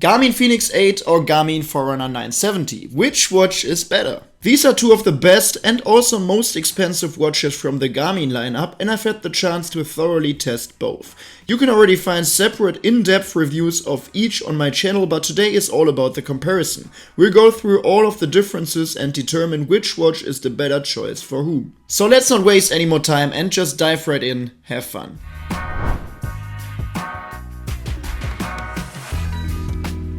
Garmin Fenix 8 or Garmin Forerunner 970? Which watch is better? These are two of the best and also most expensive watches from the Garmin lineup, and I've had the chance to thoroughly test both. You can already find separate in-depth reviews of each on my channel, but today is all about the comparison. We'll go through all of the differences and determine which watch is the better choice for whom. So let's not waste any more time and just dive right in, have fun.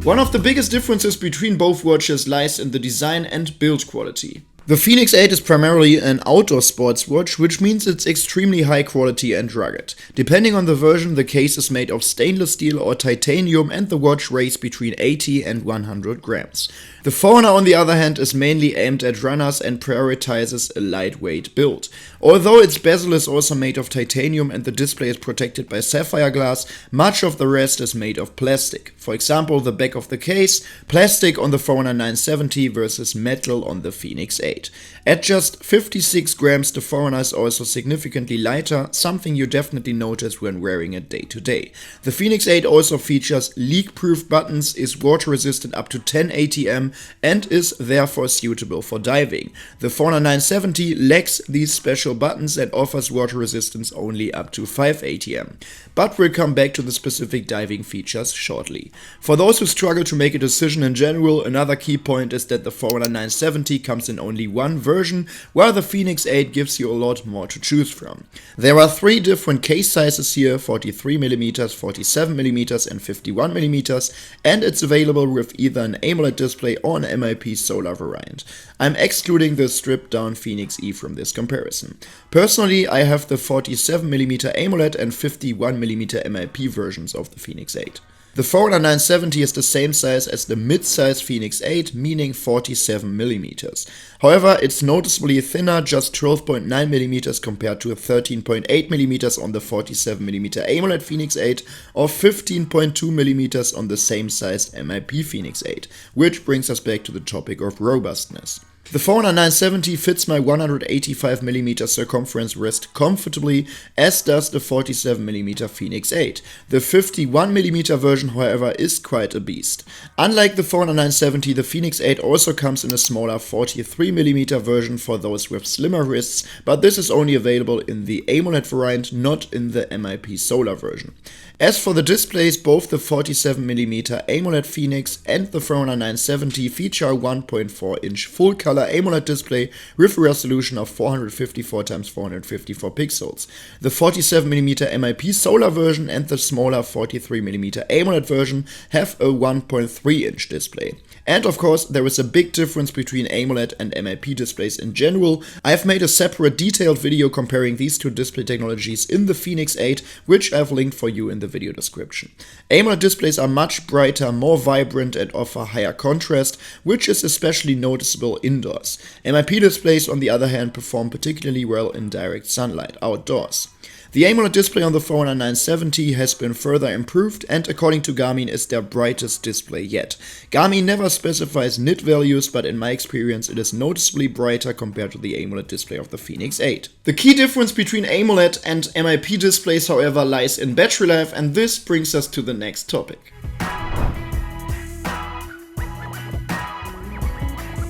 One of the biggest differences between both watches lies in the design and build quality. The Fenix 8 is primarily an outdoor sports watch, which means it's extremely high quality and rugged. Depending on the version, the case is made of stainless steel or titanium and the watch weighs between 80 and 100 grams. The Forerunner, on the other hand, is mainly aimed at runners and prioritizes a lightweight build. Although its bezel is also made of titanium and the display is protected by sapphire glass, much of the rest is made of plastic. For example, the back of the case, plastic on the Forerunner 970 versus metal on the Fenix 8. At just 56 grams, the Forerunner is also significantly lighter, something you definitely notice when wearing it day to day. The Fenix 8 also features leak-proof buttons, is water-resistant up to 10 ATM, and is therefore suitable for diving. The Forerunner 970 lacks these special buttons and offers water resistance only up to 5 ATM. But we'll come back to the specific diving features shortly. For those who struggle to make a decision in general, another key point is that the Forerunner 970 comes in only one version, while the Fenix 8 gives you a lot more to choose from. There are three different case sizes here, 43mm, 47mm and 51mm, and it's available with either an AMOLED display or an MIP solar variant. I'm excluding the stripped down Fenix E from this comparison. Personally, I have the 47mm AMOLED and 51mm MIP versions of the Fenix 8. The Forerunner 970 is the same size as the mid-size Fenix 8, meaning 47mm. However, it's noticeably thinner, just 12.9mm compared to 13.8mm on the 47mm AMOLED Fenix 8 or 15.2mm on the same sized MIP Fenix 8, which brings us back to the topic of robustness. The Forerunner 970 fits my 185mm circumference wrist comfortably, as does the 47mm Fenix 8. The 51mm version, however, is quite a beast. Unlike the Forerunner 970, the Fenix 8 also comes in a smaller 43mm version for those with slimmer wrists, but this is only available in the AMOLED variant, not in the MIP solar version. As for the displays, both the 47mm AMOLED Fenix and the Forerunner 970 feature a 1.4-inch full-color AMOLED display with a resolution of 454x454 pixels. The 47mm MIP solar version and the smaller 43mm AMOLED version have a 1.3-inch display. And of course, there is a big difference between AMOLED and MIP displays in general. I've made a separate detailed video comparing these two display technologies in the Fenix 8, which I've linked for you in the video description. AMOLED displays are much brighter, more vibrant and offer higher contrast, which is especially noticeable indoors. MIP displays, on the other hand, perform particularly well in direct sunlight, outdoors. The AMOLED display on the Forerunner 970 has been further improved and, according to Garmin, is their brightest display yet. Garmin never specifies nit values, but in my experience it is noticeably brighter compared to the AMOLED display of the Fenix 8. The key difference between AMOLED and MIP displays, however, lies in battery life, and this brings us to the next topic.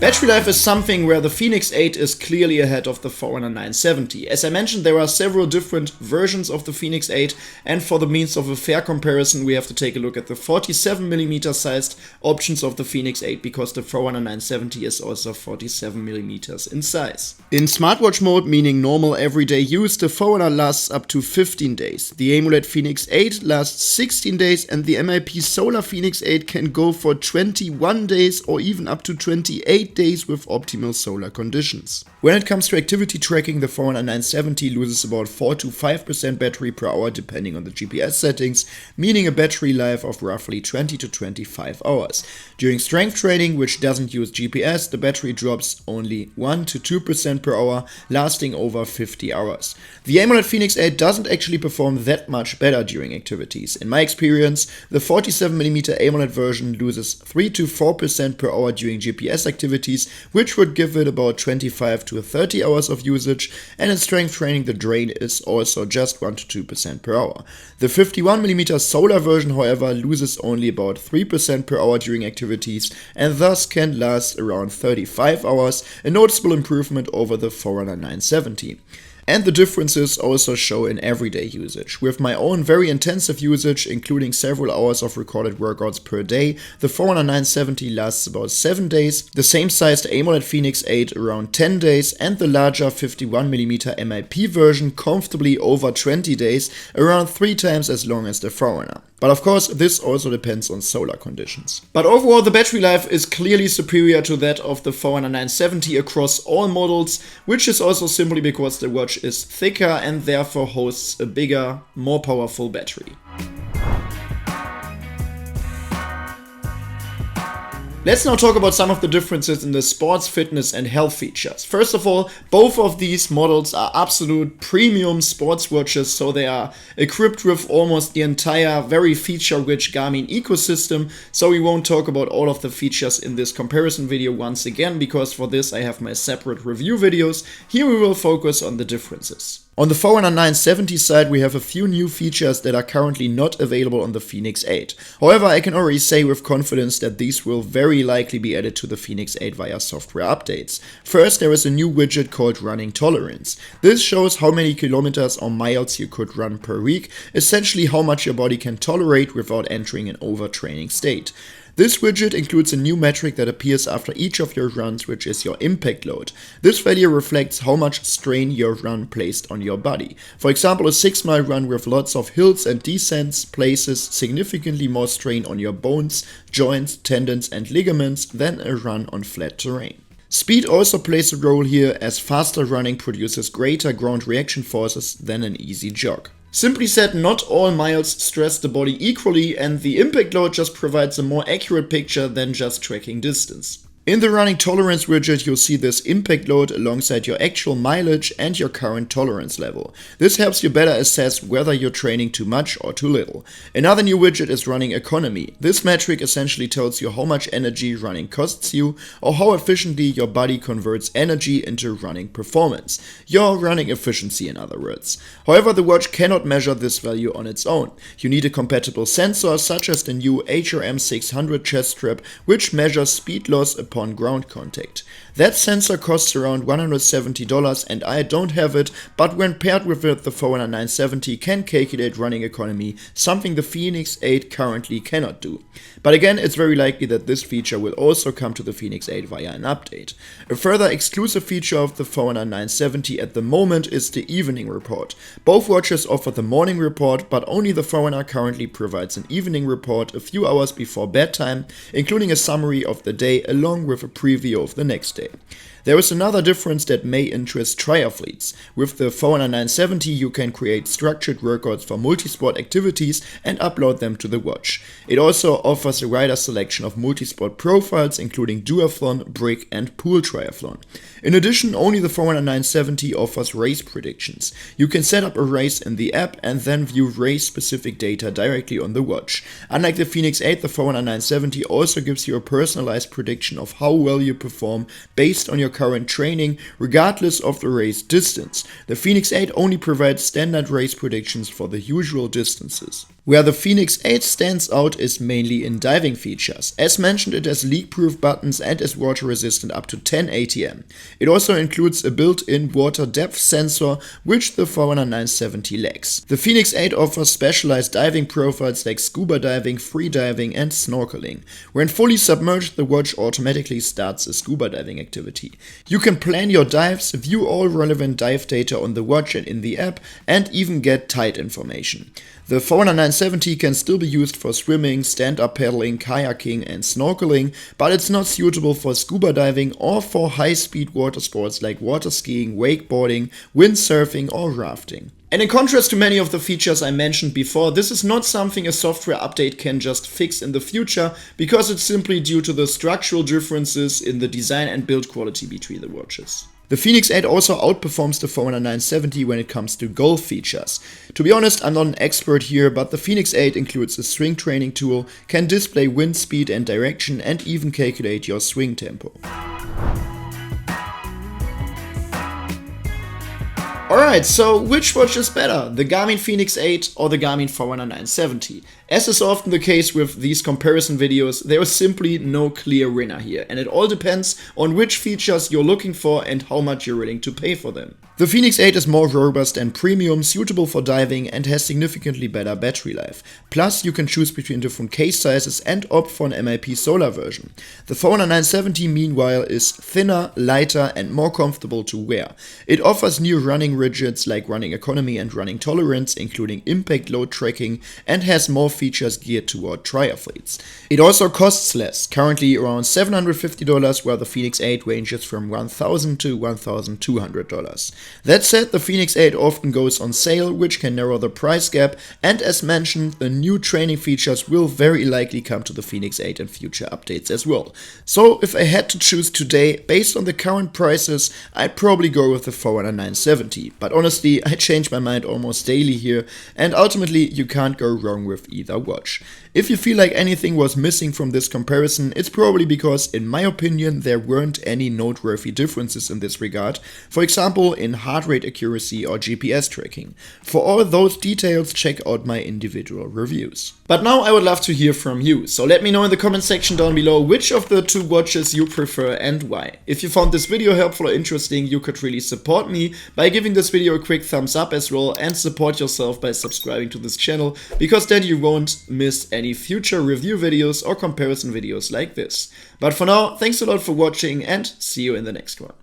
Battery life is something where the Fenix 8 is clearly ahead of the Forerunner 970. As I mentioned, there are several different versions of the Fenix 8, and for the means of a fair comparison, we have to take a look at the 47mm sized options of the Fenix 8, because the Forerunner 970 is also 47mm in size. In smartwatch mode, meaning normal everyday use, the Forerunner lasts up to 15 days. The AMOLED Fenix 8 lasts 16 days, and the MIP Solar Fenix 8 can go for 21 days or even up to 28 days with optimal solar conditions. When it comes to activity tracking, the Forerunner 970 loses about 4 to 5% battery per hour depending on the GPS settings, meaning a battery life of roughly 20 to 25 hours. During strength training, which doesn't use GPS, the battery drops only 1 to 2% per hour, lasting over 50 hours. The AMOLED Fenix 8 doesn't actually perform that much better during activities. In my experience, the 47mm AMOLED version loses 3 to 4% per hour during GPS activities, activities, which would give it about 25 to 30 hours of usage, and in strength training the drain is also just 1 to 2% per hour. The 51mm solar version, however, loses only about 3% per hour during activities and thus can last around 35 hours, a noticeable improvement over the Forerunner 970. And the differences also show in everyday usage. With my own very intensive usage, including several hours of recorded workouts per day, the Forerunner 970 lasts about 7 days, the same sized AMOLED Fenix 8 around 10 days, and the larger 51mm MIP version comfortably over 20 days, around 3 times as long as the Forerunner. But of course, this also depends on solar conditions. But overall, the battery life is clearly superior to that of the Forerunner 970 across all models, which is also simply because the watch is thicker and therefore hosts a bigger, more powerful battery. Let's now talk about some of the differences in the sports, fitness and health features. First of all, both of these models are absolute premium sports watches, so they are equipped with almost the entire very feature-rich Garmin ecosystem, so we won't talk about all of the features in this comparison video once again, because for this I have my separate review videos. Here we will focus on the differences. On the Forerunner 970 side, we have a few new features that are currently not available on the Fenix 8. However, I can already say with confidence that these will very likely be added to the Fenix 8 via software updates. First, there is a new widget called Running Tolerance. This shows how many kilometers or miles you could run per week, essentially how much your body can tolerate without entering an overtraining state. This widget includes a new metric that appears after each of your runs, which is your impact load. This value reflects how much strain your run placed on your body. For example, a 6-mile run with lots of hills and descents places significantly more strain on your bones, joints, tendons and ligaments than a run on flat terrain. Speed also plays a role here, as faster running produces greater ground reaction forces than an easy jog. Simply said, not all miles stress the body equally, and the impact load just provides a more accurate picture than just tracking distance. In the running tolerance widget, you'll see this impact load alongside your actual mileage and your current tolerance level. This helps you better assess whether you're training too much or too little. Another new widget is running economy. This metric essentially tells you how much energy running costs you, or how efficiently your body converts energy into running performance. Your running efficiency, in other words. However, the watch cannot measure this value on its own. You need a compatible sensor, such as the new HRM 600 chest strap, which measures speed loss upon ground contact. That sensor costs around $170 and I don't have it, but when paired with it, the Forerunner 970 can calculate running economy, something the Fenix 8 currently cannot do. But again, it's very likely that this feature will also come to the Fenix 8 via an update. A further exclusive feature of the Forerunner 970 at the moment is the evening report. Both watches offer the morning report, but only the Forerunner currently provides an evening report a few hours before bedtime, including a summary of the day along with a preview of the next day. There is another difference that may interest triathletes. With the Forerunner 970 you can create structured workouts for multisport activities and upload them to the watch. It also offers a wider selection of multisport profiles, including duathlon, brick and pool triathlon. In addition, only the Forerunner 970 offers race predictions. You can set up a race in the app and then view race-specific data directly on the watch. Unlike the Fenix 8, the Forerunner 970 also gives you a personalized prediction of how well you perform based on your current training, regardless of the race distance. The Fenix 8 only provides standard race predictions for the usual distances. Where the Fenix 8 stands out is mainly in diving features. As mentioned, it has leak-proof buttons and is water resistant up to 10 ATM. It also includes a built-in water depth sensor, which the Forerunner 970 lacks. The Fenix 8 offers specialized diving profiles like scuba diving, free diving and snorkeling. When fully submerged, the watch automatically starts a scuba diving activity. You can plan your dives, view all relevant dive data on the watch and in the app, and even get tide information. The Forerunner 970 can still be used for swimming, stand-up paddling, kayaking and snorkeling, but it's not suitable for scuba diving or for high-speed water sports like water skiing, wakeboarding, windsurfing or rafting. And in contrast to many of the features I mentioned before, this is not something a software update can just fix in the future, because it's simply due to the structural differences in the design and build quality between the watches. The Fenix 8 also outperforms the Forerunner 970 when it comes to golf features. To be honest, I'm not an expert here, but the Fenix 8 includes a swing training tool, can display wind speed and direction, and even calculate your swing tempo. Alright, so which watch is better, the Garmin Fenix 8 or the Garmin Forerunner 970? As is often the case with these comparison videos, there is simply no clear winner here, and it all depends on which features you're looking for and how much you're willing to pay for them. The Fenix 8 is more robust and premium, suitable for diving, and has significantly better battery life. Plus, you can choose between different case sizes and opt for an MIP solar version. The Forerunner 970 meanwhile is thinner, lighter, and more comfortable to wear. It offers new running widgets like running economy and running tolerance, including impact load tracking, and has more features geared toward triathletes. It also costs less, currently around $750, while the Fenix 8 ranges from $1,000 to $1,200. That said, the Fenix 8 often goes on sale, which can narrow the price gap, and as mentioned, the new training features will very likely come to the Fenix 8 in future updates as well. So if I had to choose today, based on the current prices, I'd probably go with the Forerunner 970, but honestly, I change my mind almost daily here, and ultimately you can't go wrong with either watch. If you feel like anything was missing from this comparison, it's probably because, in my opinion, there weren't any noteworthy differences in this regard, for example in heart rate accuracy or GPS tracking. For all those details, check out my individual reviews. But now I would love to hear from you, so let me know in the comment section down below which of the two watches you prefer and why. If you found this video helpful or interesting, you could really support me by giving this video a quick thumbs up as well, and support yourself by subscribing to this channel, because then you won't miss any future review videos or comparison videos like this. But for now, thanks a lot for watching and see you in the next one.